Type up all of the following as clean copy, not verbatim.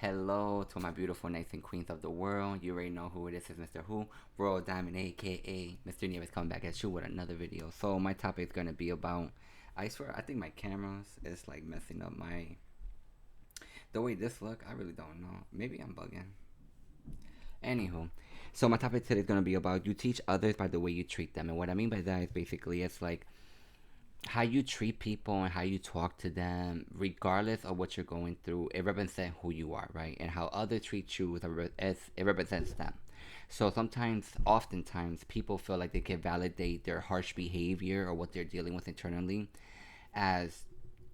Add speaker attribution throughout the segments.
Speaker 1: Hello to my beautiful knights and queens of the world. You already know who it is. It's Mr. Who, Royal Diamond, aka Mr.RoyalNieves, coming back at you with another video. So my topic is gonna be about. I swear, I think my cameras is like messing up the way this look. I really don't know. Maybe I'm bugging. Anywho, so my topic today is gonna be about you teach others by the way you treat them, and what I mean by that is basically it's like how you treat people and how you talk to them, regardless of what you're going through, it represents who you are, right? And how others treat you as it represents them. So sometimes, oftentimes, people feel like they can validate their harsh behavior or what they're dealing with internally as,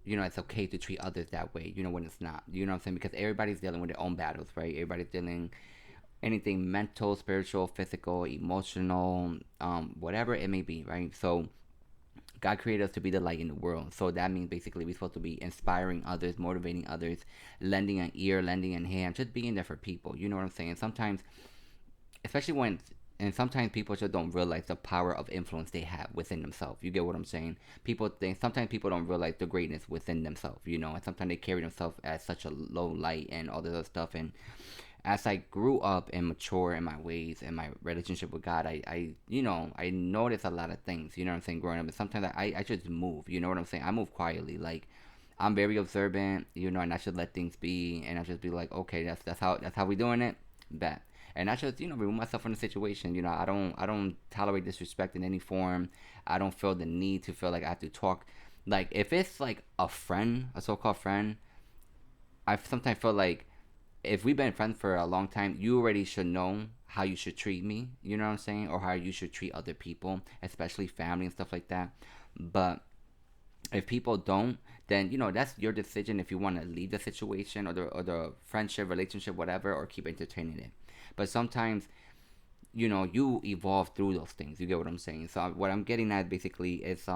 Speaker 1: it's okay to treat others that way, when it's not. You know what I'm saying? Because everybody's dealing with their own battles, right? Everybody's dealing anything mental, spiritual, physical, emotional, whatever it may be, right? So God created us to be the light in the world. So that means basically we're supposed to be inspiring others, motivating others, lending an ear, lending a hand, just being there for people. You know what I'm saying? Sometimes, especially when, and sometimes people just don't realize the power of influence they have within themselves. You get what I'm saying? People think, sometimes people don't realize the greatness within themselves, and sometimes they carry themselves as such a low light and all this other stuff. And as I grew up and mature in my ways and my relationship with God, I noticed a lot of things, you know what I'm saying, growing up. And sometimes I just move, you know what I'm saying? I move quietly. Like, I'm very observant, and I should let things be. And I just be like, okay, that's how we doing it? Bet. And I just, remove myself from the situation. I don't tolerate disrespect in any form. I don't feel the need to feel like I have to talk. Like, if it's like a friend, a so-called friend, I sometimes feel like if we've been friends for a long time, you already should know how you should treat me, you know what I'm saying? Or how you should treat other people, especially family and stuff like that. But if people don't, then that's your decision if you want to leave the situation or the friendship, relationship, whatever, or keep entertaining it. But sometimes you evolve through those things. You get what I'm saying? So what I'm getting at basically is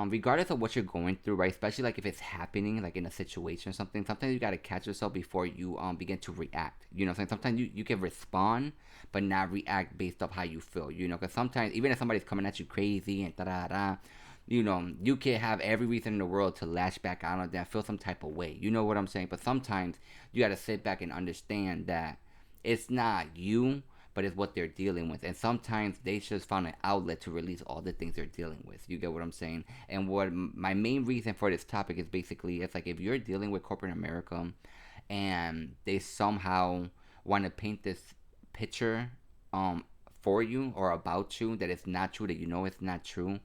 Speaker 1: regardless of what you're going through, right? Especially like if it's happening, like in a situation or something. Sometimes you gotta catch yourself before you begin to react. You know, what I'm saying sometimes you can respond, but not react based off how you feel. Because sometimes even if somebody's coming at you crazy and da da da, you can have every reason in the world to lash back out on them, feel some type of way. You know what I'm saying? But sometimes you gotta sit back and understand that it's not you, but it's what they're dealing with. And sometimes they just found an outlet to release all the things they're dealing with. You get what I'm saying? And what my main reason for this topic is basically it's like if you're dealing with corporate America and they somehow want to paint this picture um for you or about you that it's not true, that it's not true.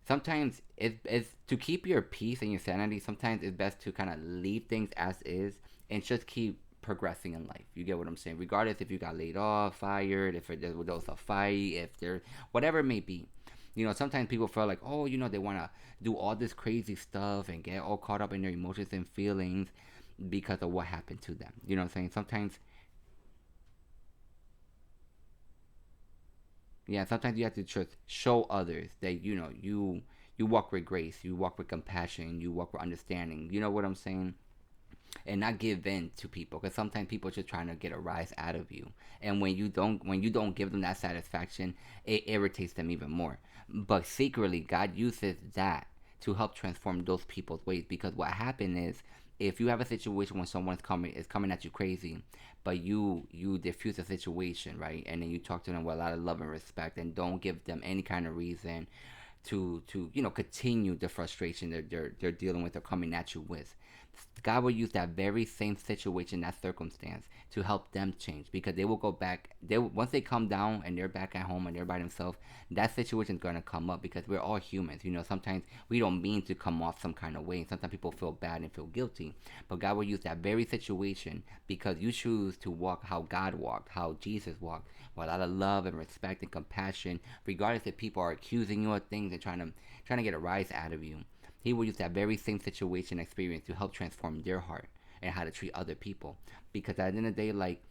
Speaker 1: Sometimes it's to keep your peace and your sanity. Sometimes it's best to kind of leave things as is and just keep progressing in life. You get what I'm saying? Regardless if you got laid off, fired, if there was a fight, if there, whatever it may be. Sometimes people feel like, oh, they want to do all this crazy stuff and get all caught up in their emotions and feelings because of what happened to them. You know what I'm saying? Sometimes, yeah, sometimes you have to just show others that, you walk with grace, you walk with compassion, you walk with understanding. You know what I'm saying? And not give in to people, because sometimes people are just trying to get a rise out of you, and when you don't give them that satisfaction, it irritates them even more. But secretly God uses that to help transform those people's ways, because what happened is, if you have a situation when someone's coming at you crazy, but you diffuse the situation, right, and then you talk to them with a lot of love and respect and don't give them any kind of reason to continue the frustration that they're dealing with or coming at you with. God will use that very same situation, that circumstance, to help them change, because they will go back. Once they come down and they're back at home and they're by themselves, that situation is gonna come up, because we're all humans. Sometimes we don't mean to come off some kind of way, and sometimes people feel bad and feel guilty. But God will use that very situation because you choose to walk how God walked, how Jesus walked, with a lot of love and respect and compassion, regardless if people are accusing you of things and trying to get a rise out of you. He will use that very same situation experience to help transform their heart and how to treat other people. Because at the end of the day, like,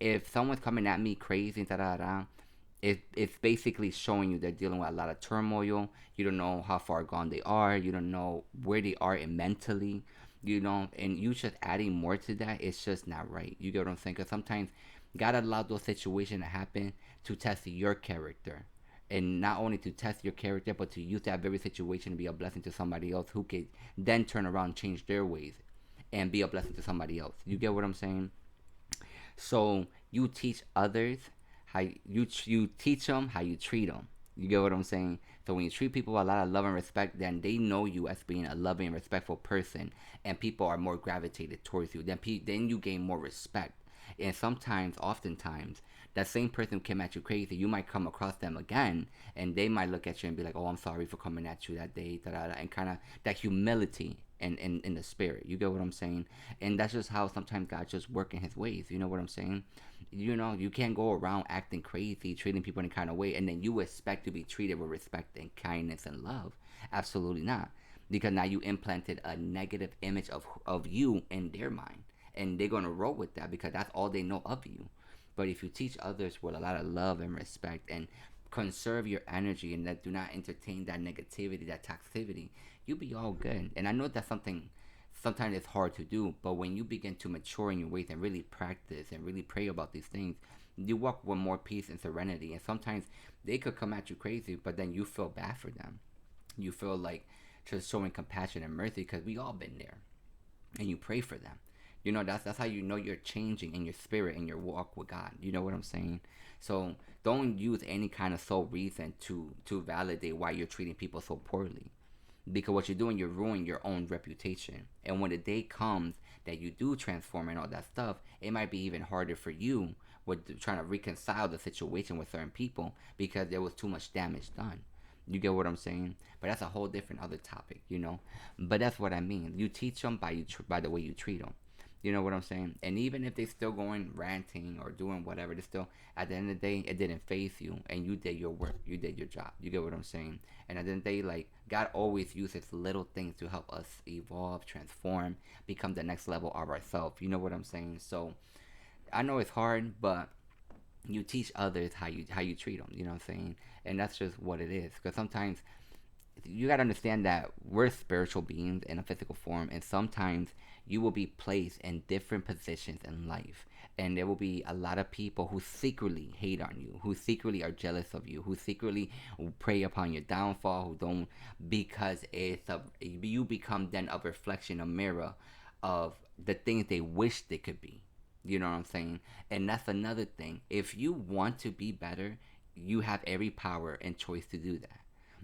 Speaker 1: if someone's coming at me crazy and da da da, it's basically showing you they're dealing with a lot of turmoil. You don't know how far gone they are. You don't know where they are mentally. And you just adding more to that, it's just not right. You get what I'm saying? Because sometimes God allowed those situations to happen to test your character, and not only to test your character, but to use that very situation to be a blessing to somebody else who could then turn around and change their ways and be a blessing to somebody else. You get what I'm saying? So you teach others how you teach them how you treat them. You get what I'm saying? So when you treat people with a lot of love and respect, then they know you as being a loving and respectful person, and people are more gravitated towards you. Then you gain more respect. And sometimes, oftentimes, that same person came at you crazy. You might come across them again, and they might look at you and be like, "Oh, I'm sorry for coming at you that day," da, da, da, and kind of that humility in the spirit. You get what I'm saying? And that's just how sometimes God just working His ways. You know what I'm saying? You can't go around acting crazy, treating people in a kind of way, and then you expect to be treated with respect and kindness and love. Absolutely not, because now you implanted a negative image of you in their mind, and they're gonna roll with that because that's all they know of you. But if you teach others with a lot of love and respect and conserve your energy and that do not entertain that negativity, that toxicity, you'll be all good. And I know that's something sometimes it's hard to do, but when you begin to mature in your ways and really practice and really pray about these things, you walk with more peace and serenity. And sometimes they could come at you crazy, but then you feel bad for them. You feel like just showing compassion and mercy because we all been there, and you pray for them. That's how you know you're changing in your spirit and your walk with God. You know what I'm saying? So don't use any kind of sole reason to validate why you're treating people so poorly, because what you're doing, you're ruining your own reputation. And when the day comes that you do transform and all that stuff, it might be even harder for you with trying to reconcile the situation with certain people because there was too much damage done. You get what I'm saying? But that's a whole different other topic. But that's what I mean. You teach them by the way you treat them. You know what I'm saying? And even if they still going ranting or doing whatever, they still, at the end of the day, it didn't phase you, and you did your work. You did your job. You get what I'm saying? And at the end of the day, like, God always uses little things to help us evolve, transform, become the next level of ourselves. You know what I'm saying? So I know it's hard, but you teach others how you treat them. You know what I'm saying? And that's just what it is. Because sometimes you got to understand that we're spiritual beings in a physical form, and sometimes you will be placed in different positions in life, and there will be a lot of people who secretly hate on you, who secretly are jealous of you, who secretly prey upon your downfall, who don't, because you become then a reflection, a mirror of the things they wish they could be. You know what I'm saying? And that's another thing. If you want to be better, you have every power and choice to do that.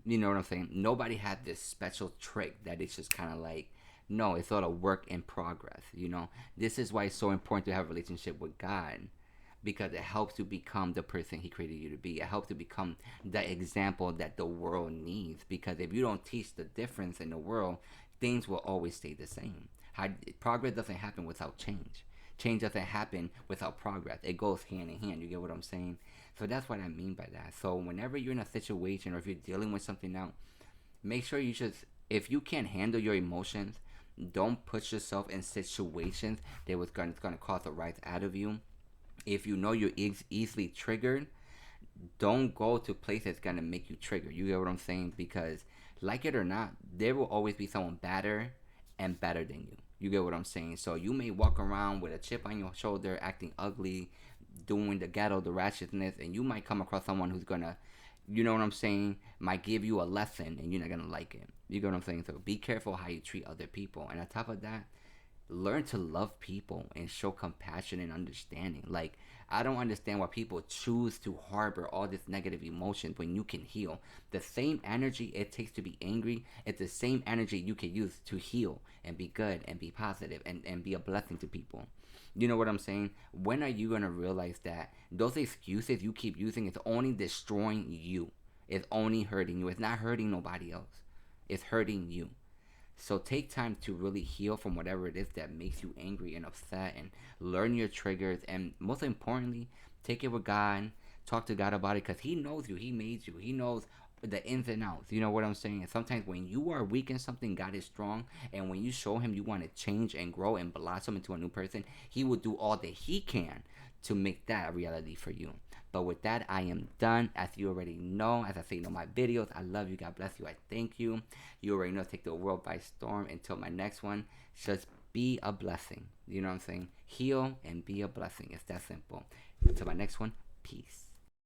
Speaker 1: You know what I'm saying? Nobody had this special trick that it's just kind of like, no, it's all a work in progress. This is why it's so important to have a relationship with God, because it helps you become the person He created you to be. It helps you become the example that the world needs, because if you don't teach the difference in the world, things will always stay the same. Progress doesn't happen without change. Change doesn't happen without progress. It goes hand in hand. You get what I'm saying? So that's what I mean by that. So whenever you're in a situation or if you're dealing with something now, make sure if you can't handle your emotions, don't put yourself in situations that was going to cause a rise out of you. If you know you're easily triggered, don't go to places that's going to make you trigger. You get what I'm saying? Because like it or not, there will always be someone better and better than you. You get what I'm saying? So you may walk around with a chip on your shoulder, acting ugly, doing the ghetto, the ratchetness, and you might come across someone who's gonna, you know what I'm saying, might give you a lesson and you're not gonna like it. You get what I'm saying? So be careful how you treat other people. And on top of that, learn to love people and show compassion and understanding. Like, I don't understand why people choose to harbor all this negative emotion when you can heal. The same energy it takes to be angry, it's the same energy you can use to heal and be good and be positive and be a blessing to people. You know what I'm saying? When are you going to realize that those excuses you keep using is only destroying you? It's only hurting you. It's not hurting nobody else. It's hurting you. So take time to really heal from whatever it is that makes you angry and upset, and learn your triggers, and most importantly, take it with God. Talk to God about it, because He knows you. He made you. He knows the ins and outs. You know what I'm saying? And sometimes when you are weak in something, God is strong. And when you show Him you want to change and grow and blossom into a new person, He will do all that He can to make that a reality for you. But with that, I am done. As you already know, as I say in all my videos, I love you. God bless you. I thank you. You already know, take the world by storm. Until my next one, just be a blessing. You know what I'm saying? Heal and be a blessing. It's that simple. Until my next one, peace.